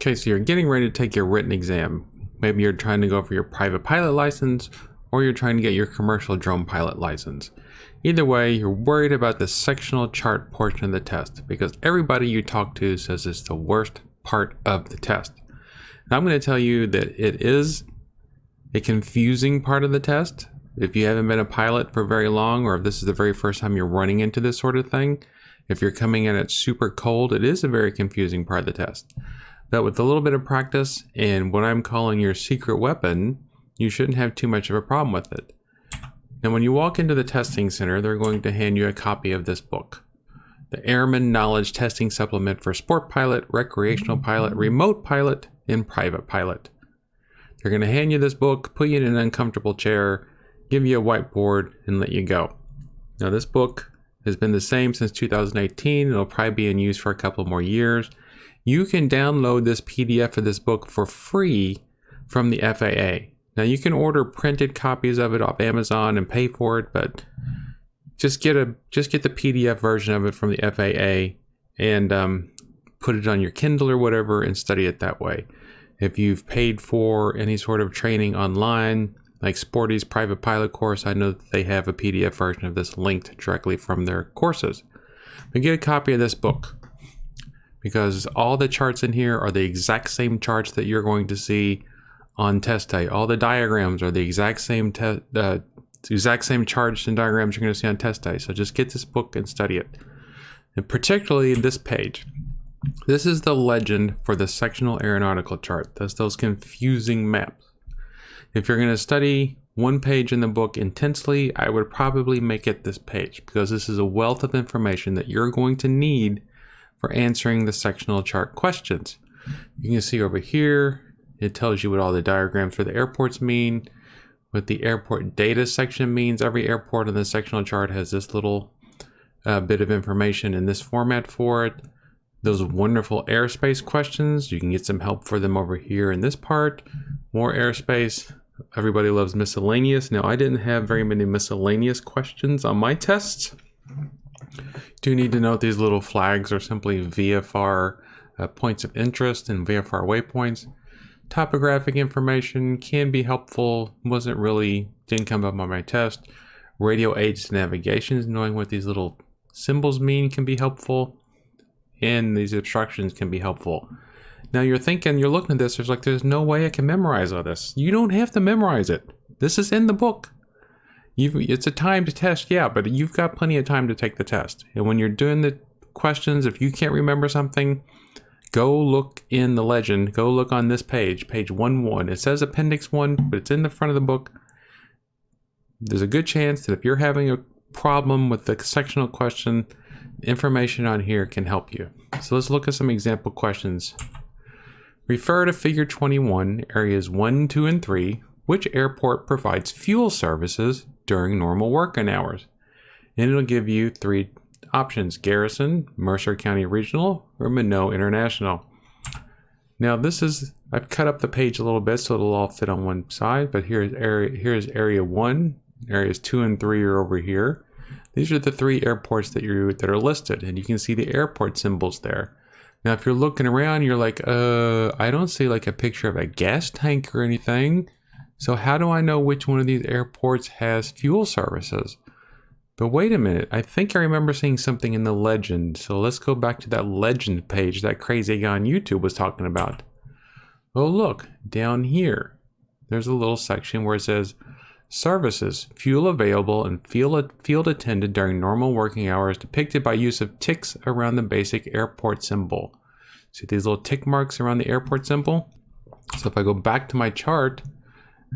Okay, so you're getting ready to take your written exam. Maybe you're trying to go for your private pilot license, or you're trying to get your commercial drone pilot license. Either way, you're worried about the sectional chart portion of the test because everybody you talk to says it's the worst part of the test. And I'm going to tell you that it is a confusing part of the test. If you haven't been a pilot for very long, or if this is the very first time you're running into this sort of thing, if you're coming in it super cold, it is a very confusing part of the test. But with a little bit of practice and what I'm calling your secret weapon, you shouldn't have too much of a problem with it. Now, when you walk into the testing center, they're going to hand you a copy of this book, the Airman Knowledge Testing Supplement for Sport Pilot, Recreational Pilot, Remote Pilot, and Private Pilot. They're going to hand you this book, put you in an uncomfortable chair, give you a whiteboard, and let you go. Now, this book has been the same since 2018. It'll probably be in use for a couple more years. You can download this PDF of this book for free from the FAA. Now, you can order printed copies of it off Amazon and pay for it, but just get the PDF version of it from the FAA and put it on your Kindle or whatever and study it that way. If you've paid for any sort of training online, like Sporty's private pilot course, I know that they have a PDF version of this linked directly from their courses. But get a copy of this book, because all the charts in here are the exact same charts that you're going to see on test day. All the diagrams are the exact same charts and diagrams you're going to see on test day. So just get this book and study it. And particularly this page. This is the legend for the sectional aeronautical chart. That's those confusing maps. If you're going to study one page in the book intensely, I would probably make it this page, because this is a wealth of information that you're going to need for answering the sectional chart questions. You can see over here, it tells you what all the diagrams for the airports mean, what the airport data section means. Every airport on the sectional chart has this little bit of information in this format for it. Those wonderful airspace questions, you can get some help for them over here in this part. More airspace. Everybody loves miscellaneous. Now, I didn't have very many miscellaneous questions on my tests. Do need to note these little flags are simply VFR points of interest and VFR waypoints. Topographic information can be helpful. Didn't come up on my test. Radio aids to navigation, knowing what these little symbols mean, can be helpful. And these obstructions can be helpful. Now you're looking at this, there's no way I can memorize all this. You don't have to memorize it. This is in the book. It's a timed test, yeah, but you've got plenty of time to take the test. And when you're doing the questions, if you can't remember something, go look in the legend. Go look on this page 1-1. It says Appendix 1, but it's in the front of the book. There's a good chance that if you're having a problem with the sectional question, information on here can help you. So let's look at some example questions. Refer to Figure 21, areas 1, 2, and 3. Which airport provides fuel services during normal working hours? And it'll give you 3 options: Garrison, Mercer County Regional, or Minot International. Now I've cut up the page a little bit so it'll all fit on one side, but here's area 1, areas 2 and 3 are over here. These are the 3 airports that are listed, and you can see the airport symbols there. Now, if you're looking around, you're like, I don't see like a picture of a gas tank or anything. So how do I know which one of these airports has fuel services? But wait a minute, I think I remember seeing something in the legend. So let's go back to that legend page that crazy guy on YouTube was talking about. Oh, look, down here, there's a little section where it says, services, fuel available and field attended during normal working hours, depicted by use of ticks around the basic airport symbol. See these little tick marks around the airport symbol? So if I go back to my chart,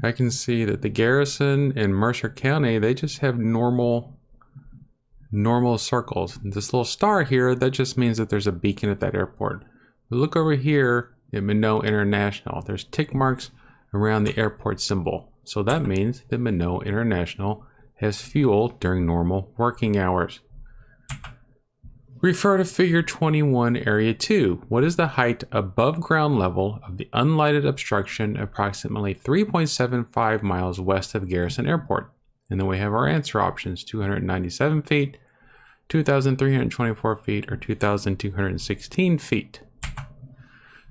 I can see that the Garrison and Mercer County, they just have normal circles. And this little star here, that just means that there's a beacon at that airport. But look over here at Minot International. There's tick marks around the airport symbol. So that means that Minot International has fuel during normal working hours. Refer to Figure 21, Area 2. What is the height above ground level of the unlighted obstruction approximately 3.75 miles west of Garrison Airport? And then we have our answer options: 297 feet, 2,324 feet, or 2,216 feet.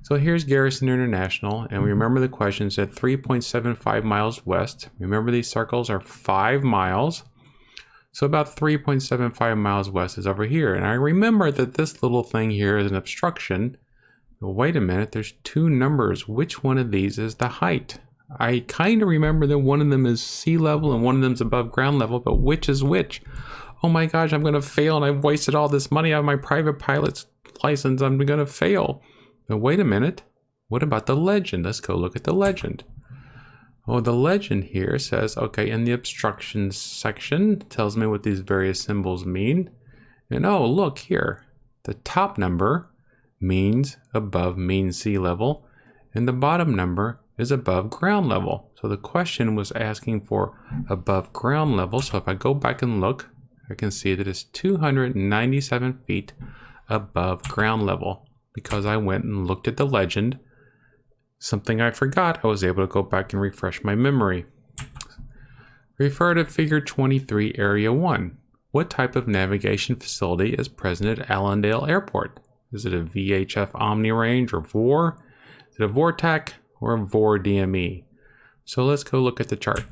So here's Garrison International, and we remember the question said 3.75 miles west. Remember these circles are 5 miles. So about 3.75 miles west is over here. And I remember that this little thing here is an obstruction. But wait a minute, there's two numbers. Which one of these is the height? I kind of remember that one of them is sea level and one of them is above ground level, but which is which? Oh my gosh, I'm going to fail and I've wasted all this money out of my private pilot's license. I'm going to fail. But wait a minute, what about the legend? Let's go look at the legend. Oh, the legend here says, okay, in the obstructions section, tells me what these various symbols mean. And oh, look here, the top number means above mean sea level, and the bottom number is above ground level. So the question was asking for above ground level. So if I go back and look, I can see that it's 297 feet above ground level. Because I went and looked at the legend, something I forgot, I was able to go back and refresh my memory. Refer to Figure 23, Area 1. What type of navigation facility is present at Allendale Airport? Is it a VHF Omni Range or VOR? Is it a VORTAC or a VOR DME? So let's go look at the chart.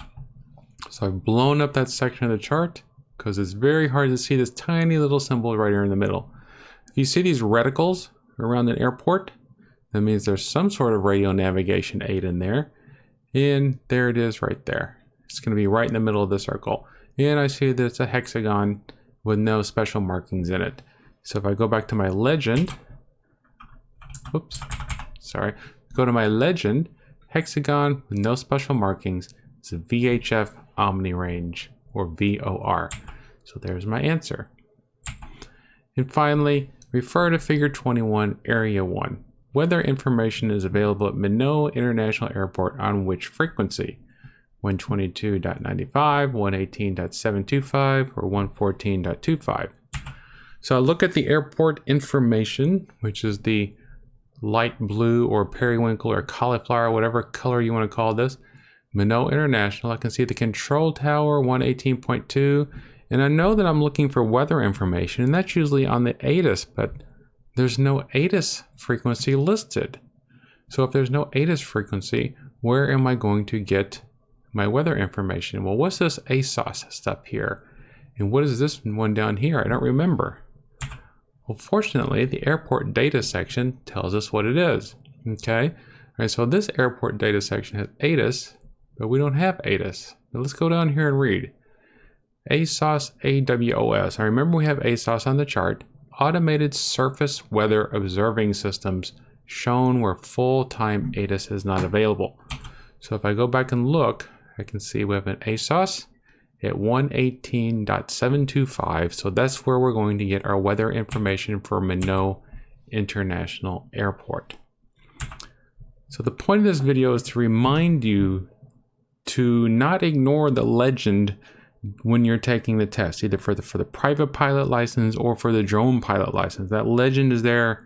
So I've blown up that section of the chart because it's very hard to see this tiny little symbol right here in the middle. If you see these reticles around an airport, that means there's some sort of radio navigation aid in there. And there it is right there. It's going to be right in the middle of the circle. And I see that it's a hexagon with no special markings in it. So if I go back to my legend, oops, sorry, go to my legend, hexagon with no special markings. It's a VHF Omni Range or VOR. So there's my answer. And finally, refer to Figure 21, Area 1. Weather information is available at Minot International Airport on which frequency? 122.95, 118.725, or 114.25. So I look at the airport information, which is the light blue or periwinkle or cauliflower, whatever color you want to call this. Minot International, I can see the control tower, 118.2. And I know that I'm looking for weather information, and that's usually on the ATIS, but there's no ATIS frequency listed. So if there's no ATIS frequency, where am I going to get my weather information? Well, what's this ASOS stuff here? And what is this one down here? I don't remember. Well, fortunately, the airport data section tells us what it is. Okay, all right, so this airport data section has ATIS, but we don't have ATIS. Now let's go down here and read. ASOS AWOS. I remember we have ASOS on the chart. Automated Surface Weather Observing Systems shown where full-time ATIS is not available. So if I go back and look, I can see we have an ASOS at 118.725. So that's where we're going to get our weather information for Minot International Airport. So the point of this video is to remind you to not ignore the legend when you're taking the test, either for the private pilot license or for the drone pilot license. That legend is there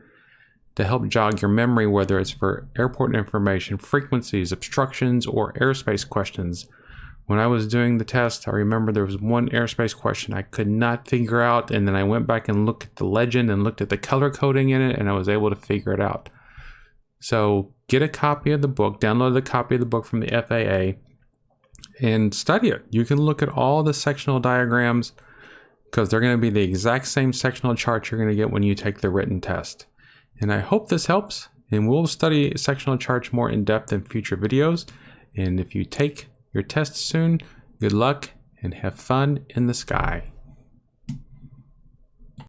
to help jog your memory, whether it's for airport information, frequencies, obstructions, or airspace questions. When I was doing the test, I remember there was one airspace question I could not figure out, and then I went back and looked at the legend and looked at the color coding in it, and I was able to figure it out. So get a copy of the book, download the copy of the book from the FAA, and study it. You can look at all the sectional diagrams because they're going to be the exact same sectional charts you're going to get when you take the written test. And I hope this helps, and we'll study sectional charts more in depth in future videos. And if you take your test soon, good luck and have fun in the sky.